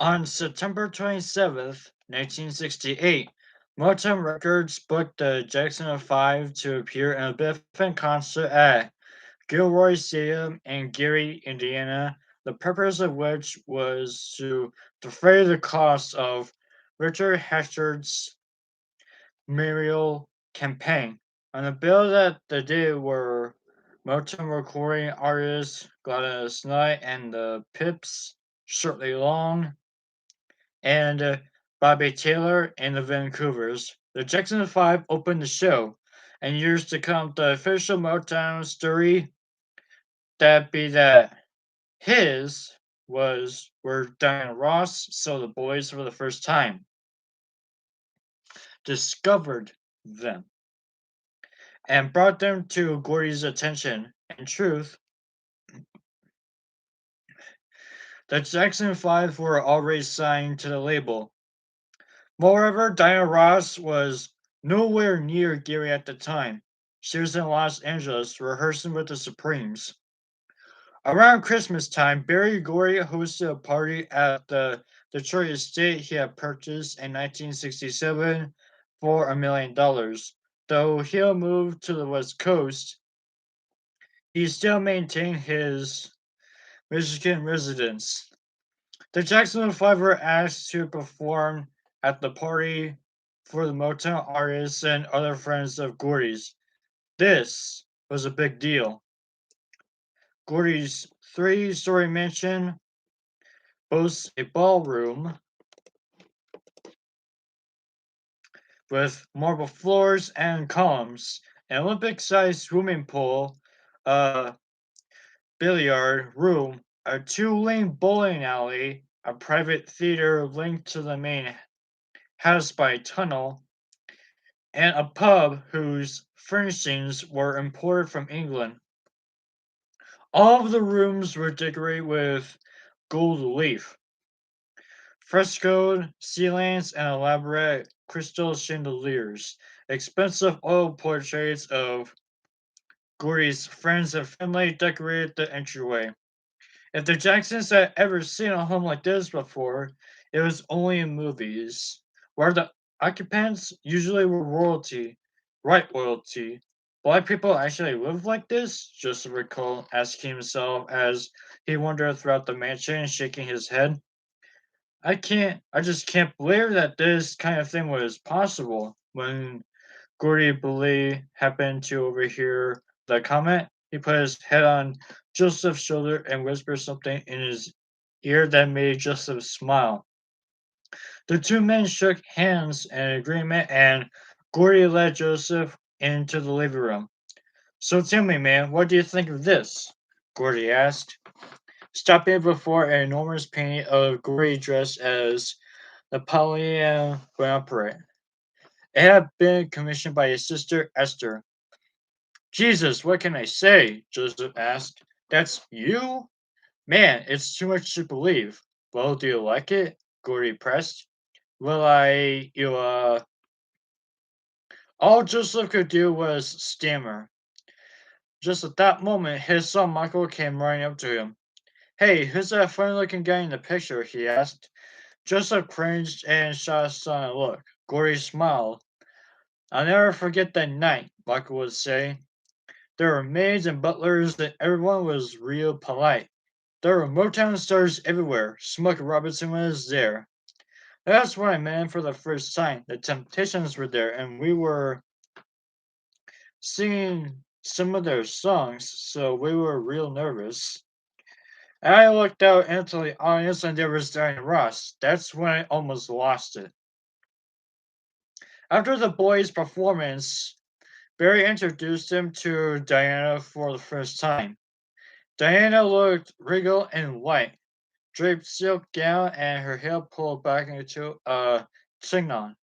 On September 27th, 1968, Motown Records booked the Jackson 5 to appear in a Biffin concert at Gilroy Stadium in Gary, Indiana, the purpose of which was to defray the cost of Richard Hatchard's mayoral campaign. On the bill that the day were Motown recording artists Gladys Knight and the Pips, Shirley Long, and Bobby Taylor and the Vancouvers. The Jackson 5 opened the show, and years to come, the official Motown story that be that his was where Diana Ross saw the boys for the first time, discovered them, and brought them to Gordy's attention. In truth, the Jackson 5 were already signed to the label. Moreover, Diana Ross was nowhere near Gary at the time. She was in Los Angeles rehearsing with the Supremes. Around Christmas time, Barry Gordy hosted a party at the Detroit estate he had purchased in 1967 for $1 million. Though he moved to the West Coast, he still maintained his Michigan residence. The Jackson 5 were asked to perform at the party for the Motown artists and other friends of Gordy's. This was a big deal. Gordy's three-story mansion boasts a ballroom with marble floors and columns, an Olympic-sized swimming pool, a billiard room, a two-lane bowling alley, a private theater linked to the main house by a tunnel, and a pub whose furnishings were imported from England. All of the rooms were decorated with gold leaf, frescoed ceilings, and elaborate crystal chandeliers. Expensive oil portraits of Gordy's friends and family decorated the entryway. If the Jacksons had ever seen a home like this before, it was only in movies, where the occupants usually were royalty, right royalty. Black people actually live like this? Joseph recalled, asking himself as he wandered throughout the mansion, shaking his head. I just can't believe that this kind of thing was possible. When Gordy Boulay happened to overhear the comment, he put his head on Joseph's shoulder and whispered something in his ear that made Joseph smile. The two men shook hands in agreement, and Gordy led Joseph into the living room. So tell me, man, what do you think of this? Gordy asked, stopping before an enormous painting of Gordy dressed as Napoleon Bonaparte. It had been commissioned by his sister Esther. Jesus, what can I say? Joseph asked. That's you? Man, it's too much to believe. Well, do you like it? Gordy pressed. Well, all Joseph could do was stammer. Just at that moment, his son Michael came running up to him. Hey, who's that funny looking guy in the picture? He asked. Joseph cringed and shot his son a look. Gordy smiled. I'll never forget that night, Michael would say. There were maids and butlers, and everyone was real polite. There were Motown stars everywhere. Smokey Robinson was there. That's when I met him for the first time. The Temptations were there, and we were singing some of their songs, so we were real nervous. And I looked out into the audience, and there was Diana Ross. That's when I almost lost it. After the boys' performance, Barry introduced him to Diana for the first time. Diana looked regal and white, draped silk gown and her hair pulled back into a chignon.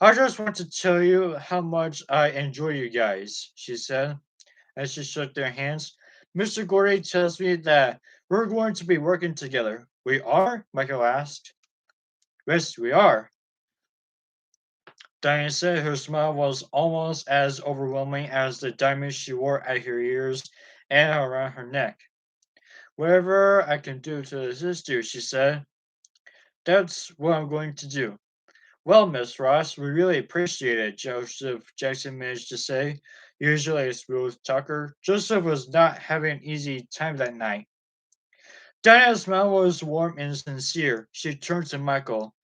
I just want to tell you how much I enjoy you guys, she said as she shook their hands. Mr. Gordy tells me that we're going to be working together. We are? Michael asked. Yes, we are. Diana said her smile was almost as overwhelming as the diamonds she wore at her ears and around her neck. Whatever I can do to assist you, she said. That's what I'm going to do. Well, Miss Ross, we really appreciate it, Joseph Jackson managed to say. Usually a smooth talker, Joseph was not having an easy time that night. Diana's smile was warm and sincere. She turned to Michael.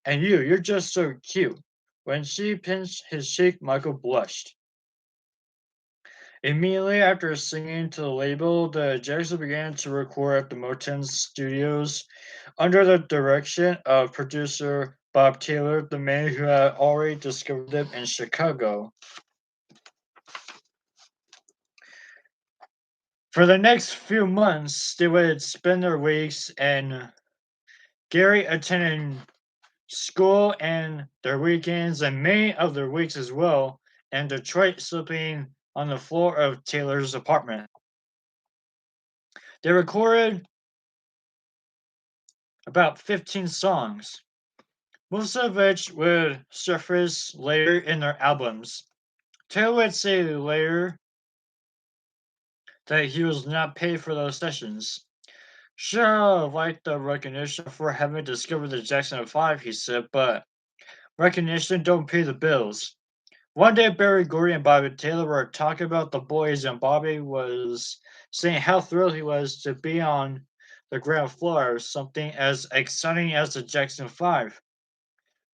And you're just so cute. When she pinched his cheek, Michael blushed. Immediately after singing to the label, the Jackson began to record at the Motown studios under the direction of producer Bob Taylor, the man who had already discovered them in Chicago. For the next few months, they would spend their weeks and Gary attending school and their weekends and many of their weeks as well in Detroit, sleeping on the floor of Taylor's apartment. They recorded about 15 songs, most of which would surface later in their albums. Taylor would say later that he was not paid for those sessions. Sure, I like the recognition for having discovered the Jackson 5, he said, but recognition don't pay the bills. One day, Barry Gordy and Bobby Taylor were talking about the boys, and Bobby was saying how thrilled he was to be on the ground floor of something as exciting as the Jackson 5.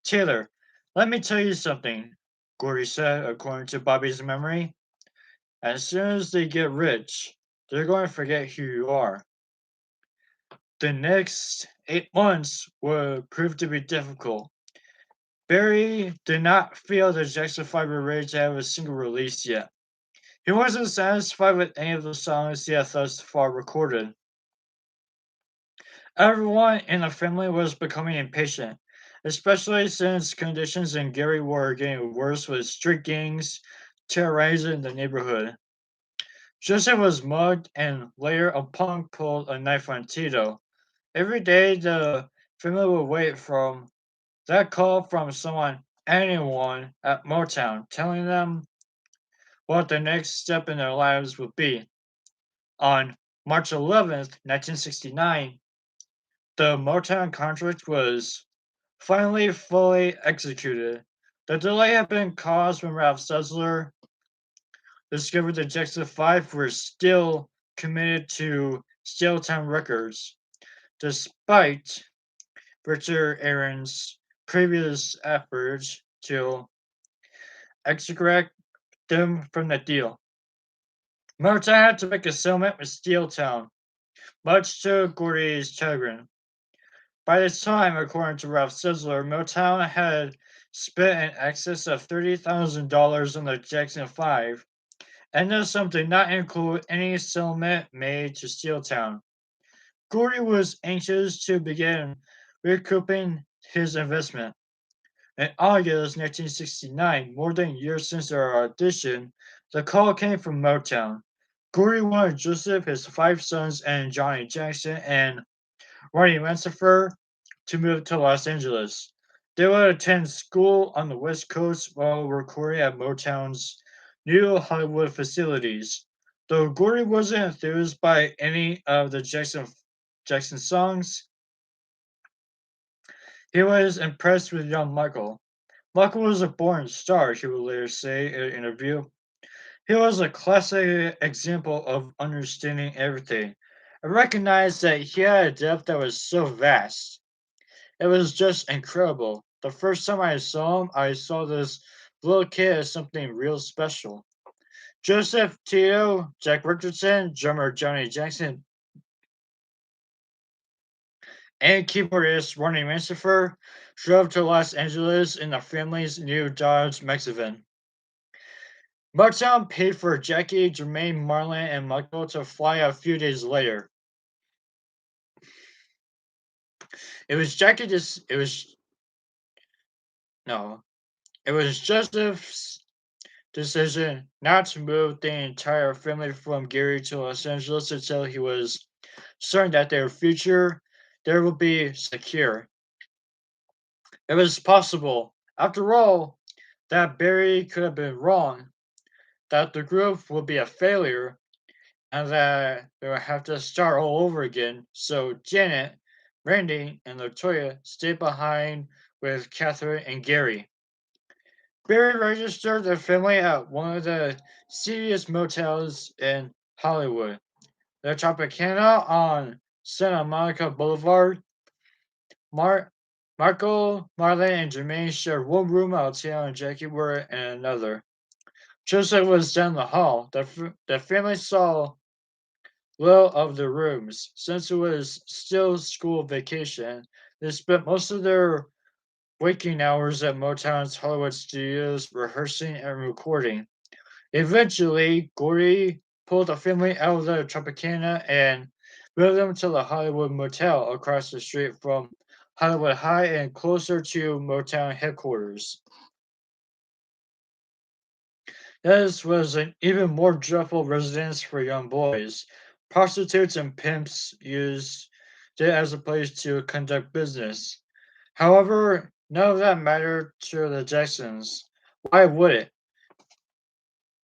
Taylor, let me tell you something, Gordy said, according to Bobby's memory. As soon as they get rich, they're going to forget who you are. The next 8 months would prove to be difficult. Barry did not feel the Jackson 5 were ready to have a single release yet. He wasn't satisfied with any of the songs he had thus far recorded. Everyone in the family was becoming impatient, especially since conditions in Gary were getting worse with street gangs terrorizing the neighborhood. Joseph was mugged, and later a punk pulled a knife on Tito. Every day, the family would wait for that call from anyone at Motown, telling them what the next step in their lives would be. On March 11th, 1969, the Motown contract was finally fully executed. The delay had been caused when Ralph Sussler discovered the Jackson 5 were still committed to Steeltown Records, despite Richard Aaron's previous efforts to extract them from the deal. Motown had to make a settlement with Steeltown, much to Gordy's chagrin. By this time, according to Ralph Sizzler, Motown had spent in excess of $30,000 on the Jackson 5, and this sum did not include any settlement made to Steeltown. Gordy was anxious to begin recouping his investment. In August 1969, more than a year since their audition, the call came from Motown. Gordy wanted Joseph, his 5 sons, and Johnny Jackson and Ronnie Mansfield to move to Los Angeles. They would attend school on the West Coast while recording at Motown's new Hollywood facilities. Though Gordy wasn't enthused by any of the Jackson songs, he was impressed with young Michael. Michael was a born star, he would later say in an interview. He was a classic example of understanding everything. I recognized that he had a depth that was so vast. It was just incredible. The first time I saw him, I saw this little kid as something real special. Joseph Tito, Jack Richardson, drummer Johnny Jackson, and keyboardist Ronnie Mansfield drove to Los Angeles in the family's new Dodge Mexican. Motown paid for Jackie, Jermaine, Marlon, and Michael to fly a few days later. It was Jackie. It was no. It was Joseph's decision not to move the entire family from Gary to Los Angeles until he was certain that their future there would be secure. It was possible, after all, that Barry could have been wrong, that the group would be a failure, and that they would have to start all over again. So Janet, Randy and Latoya stayed behind with Catherine and Gary. Barry registered the family at one of the seediest motels in Hollywood, the Tropicana on Santa Monica Boulevard. Mar- Marco, Marlene, and Jermaine shared one room while Tia and Jackie were in another. Joseph was down the hall. The family saw little of the rooms. Since it was still school vacation, they spent most of their waking hours at Motown's Hollywood studios rehearsing and recording. Eventually, Gordy pulled the family out of the Tropicana and moved them to the Hollywood Motel across the street from Hollywood High and closer to Motown headquarters. This was an even more dreadful residence for young boys. Prostitutes and pimps used it as a place to conduct business. However, none of that mattered to the Jacksons. Why would it?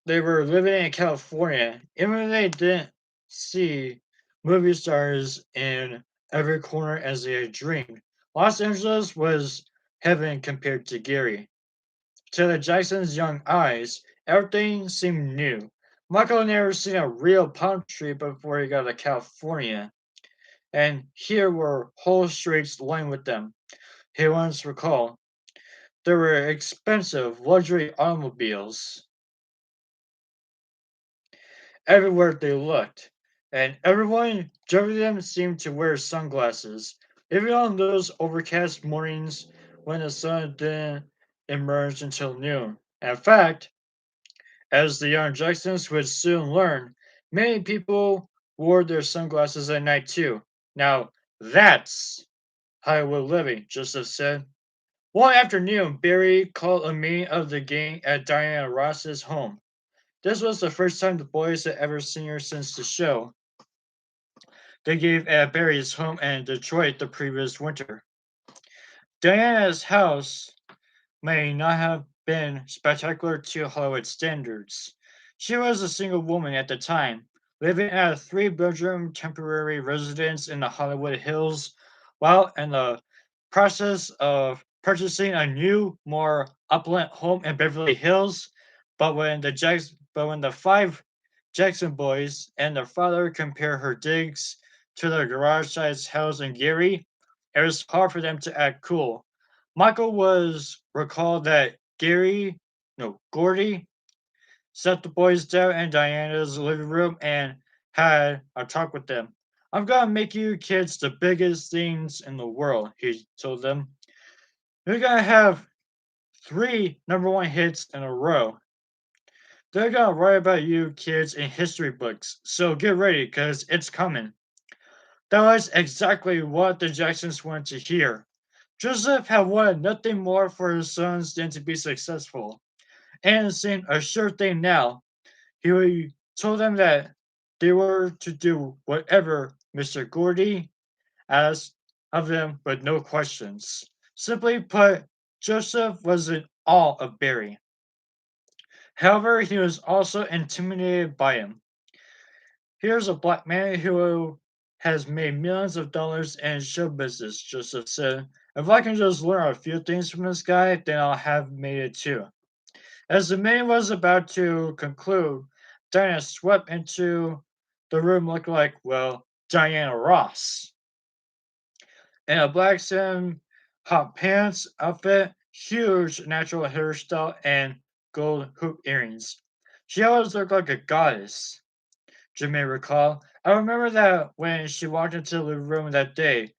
They were living in California. Even if they didn't see movie stars in every corner as they had dreamed, Los Angeles was heaven compared to Gary. To the Jacksons' young eyes, everything seemed new. Michael had never seen a real palm tree before he got to California, and here were whole streets lined with them. He once recalled there were expensive luxury automobiles everywhere they looked, and everyone driving them seemed to wear sunglasses, even on those overcast mornings when the sun didn't emerge until noon. In fact, as the young Jacksons would soon learn, many people wore their sunglasses at night too. Now, that's Hollywood living, Joseph said. One afternoon, Barry called a meeting of the gang at Diana Ross's home. This was the first time the boys had ever seen her since the show they gave at Barry's home in Detroit the previous winter. Diana's house may not have been spectacular to Hollywood standards. She was a single woman at the time, living at a three-bedroom temporary residence in the Hollywood Hills while in the process of purchasing a new, more opulent home in Beverly Hills. But when the five Jackson boys and their father compared her digs to their garage-sized house in Gary, it was hard for them to act cool. Michael was recalled that Gordy sat the boys down in Diana's living room and had a talk with them. I'm gonna make you kids the biggest things in the world, he told them. You're gonna have three number one hits in a row. They're gonna write about you kids in history books, so get ready, because it's coming. That was exactly what the Jacksons wanted to hear. Joseph had wanted nothing more for his sons than to be successful, and it seemed a sure thing now. He told them that they were to do whatever Mr. Gordy asked of them, but no questions. Simply put, Joseph was in awe of Barry. However, he was also intimidated by him. Here's a black man who has made millions of dollars in show business, Joseph said. If I can just learn a few things from this guy, then I'll have made it too. As the meeting was about to conclude, Diana swept into the room looking like, well, Diana Ross. In a black satin hot pants outfit, huge natural hairstyle, and gold hoop earrings. She always looked like a goddess, Jimmy recalled. I remember that when she walked into the room that day,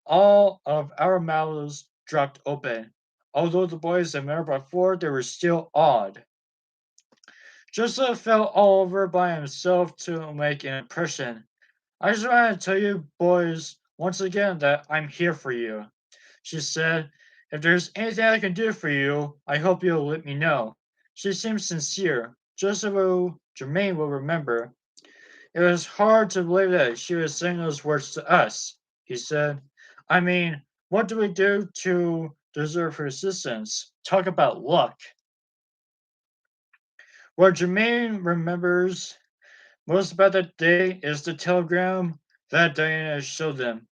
all of our mouths dropped open. Although the boys had met her before, they were still awed. Joseph felt all over by himself to make an impression. I just want to tell you, boys, once again that I'm here for you, she said. If there's anything I can do for you, I hope you'll let me know. She seemed sincere. Jermaine will remember. It was hard to believe that she was saying those words to us, he said. I mean, what do we do to deserve her assistance? Talk about luck. What Jermaine remembers most about that day is the telegram that Diana showed them.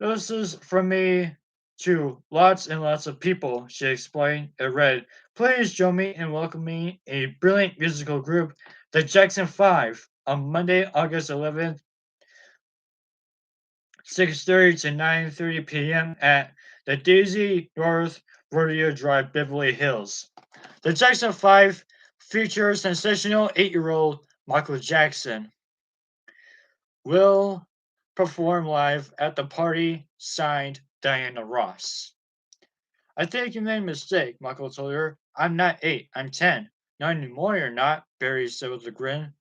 This is from me to lots and lots of people, she explained. It read, please join me in welcoming a brilliant musical group, the Jackson 5, on Monday, August 11th, 6:30 to 9:30 p.m. at the Daisy North Rodeo Drive, Beverly Hills. The Jackson 5 features sensational 8-year-old Michael Jackson. Will perform live at the party, signed Diana Ross. I think you made a mistake, Michael told her. I'm not 8, I'm 10. Not anymore, you're not, Barry said with a grin.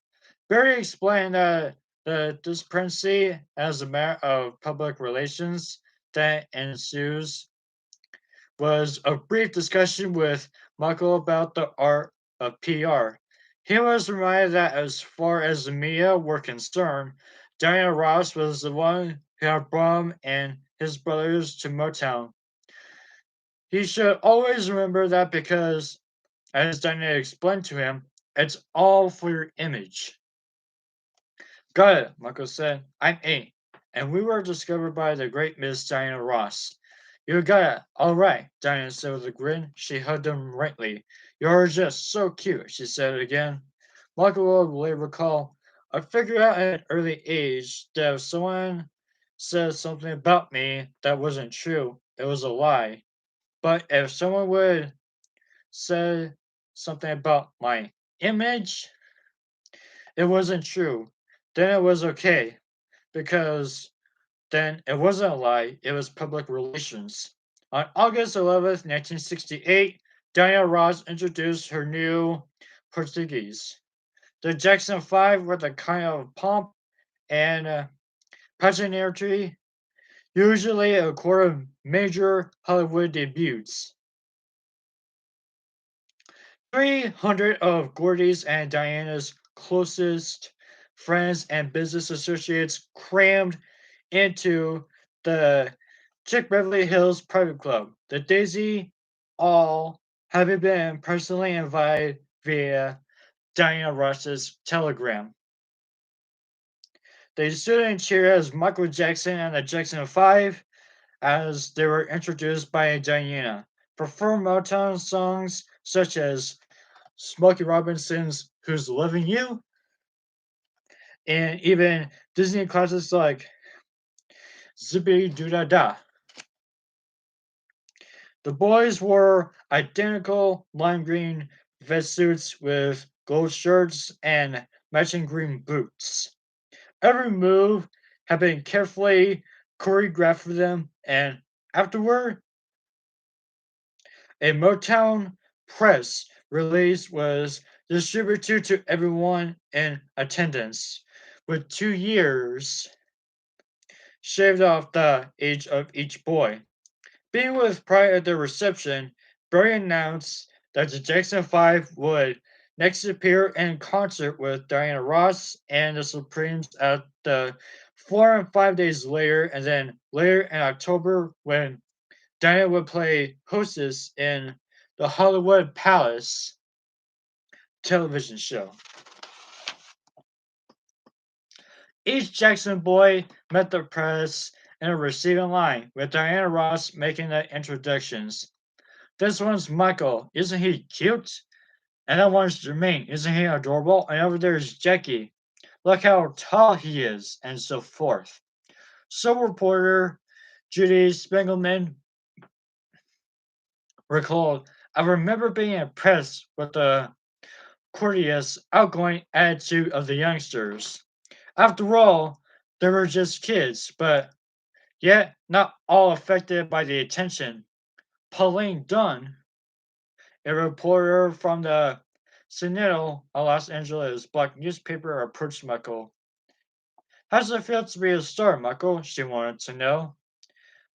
Barry explained that the discrepancy as a matter of public relations that ensues was a brief discussion with Michael about the art of PR. He was reminded that as far as the media were concerned, Diana Ross was the one who had brought him and his brothers to Motown. He should always remember that because, as Diana explained to him, it's all for your image. Got it, Michael said. I'm 8, and we were discovered by the great Miss Diana Ross. You got it. All right, Diana said with a grin. She hugged him rightly. You're just so cute, she said again. Michael will recall, I figured out at an early age that if someone said something about me that wasn't true, it was a lie. But if someone would say something about my image, it wasn't true, then it was okay, because then it wasn't a lie, it was public relations. On August 11th, 1968, Diana Ross introduced her new Portuguese. The Jackson 5 with a kind of pomp and pageantry usually a core of major Hollywood debuts. 300 of Gordy's and Diana's closest friends and business associates crammed into the Chick Beverly Hills Private Club. The Daisy, all having been personally invited via Diana Ross's telegram. They stood and cheered as Michael Jackson and the Jackson 5, as they were introduced by Diana, performed Motown songs such as Smokey Robinson's Who's Loving You, and even Disney classics like Zippy Doo Da Da. The boys wore identical lime green vestsuits with gold shirts and matching green boots. Every move had been carefully choreographed for them, and afterward, a Motown press release was distributed to everyone in attendance, with 2 years shaved off the age of each boy. Being with pride at the reception, Barry announced that the Jackson 5 would next appear in concert with Diana Ross and the Supremes at the 4 and 5 days later, and then later in October when Diana would play hostess in the Hollywood Palace television show. Each Jackson boy met the press in a receiving line, with Diana Ross making the introductions. This one's Michael. Isn't he cute? And that one's Jermaine. Isn't he adorable? And over there's Jackie. Look how tall he is, and so forth. So reporter Judy Spiegelman recalled, I remember being impressed with the courteous, outgoing attitude of the youngsters. After all, they were just kids, but yet not all affected by the attention. Pauline Dunn, a reporter from the Sentinel, a Los Angeles black newspaper, approached Michael. How does it feel to be a star, Michael? She wanted to know.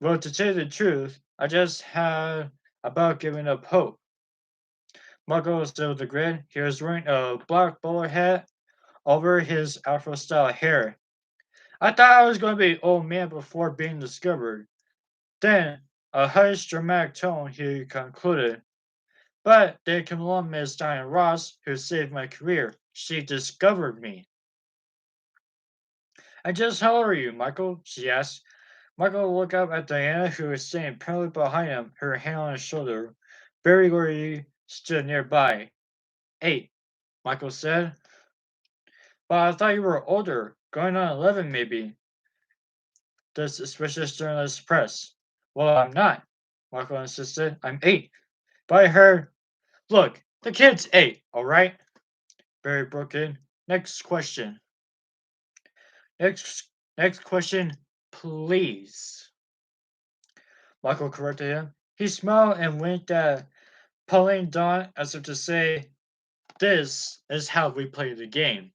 Well, to tell you the truth, I just had about giving up hope. Michael was still with the grin. He was wearing a black bowler hat over his afro style hair. I thought I was going to be an old man before being discovered. Then, a hushed, dramatic tone, he concluded. But there came along Miss Diana Ross, who saved my career. She discovered me. And just how old are you, Michael? She asked. Michael looked up at Diana, who was sitting proudly behind him, her hand on his shoulder. Barry Gordy stood nearby. 8, Michael said. But I thought you were older, going on 11 maybe, the suspicious journalist pressed. Well, I'm not, Michael insisted. I'm 8. But I heard, look, the kid's 8, alright? Barry broke in. Next question. Next, next question, please. Michael corrected him. He smiled and winked at Pauline Dawn as if to say, this is how we play the game.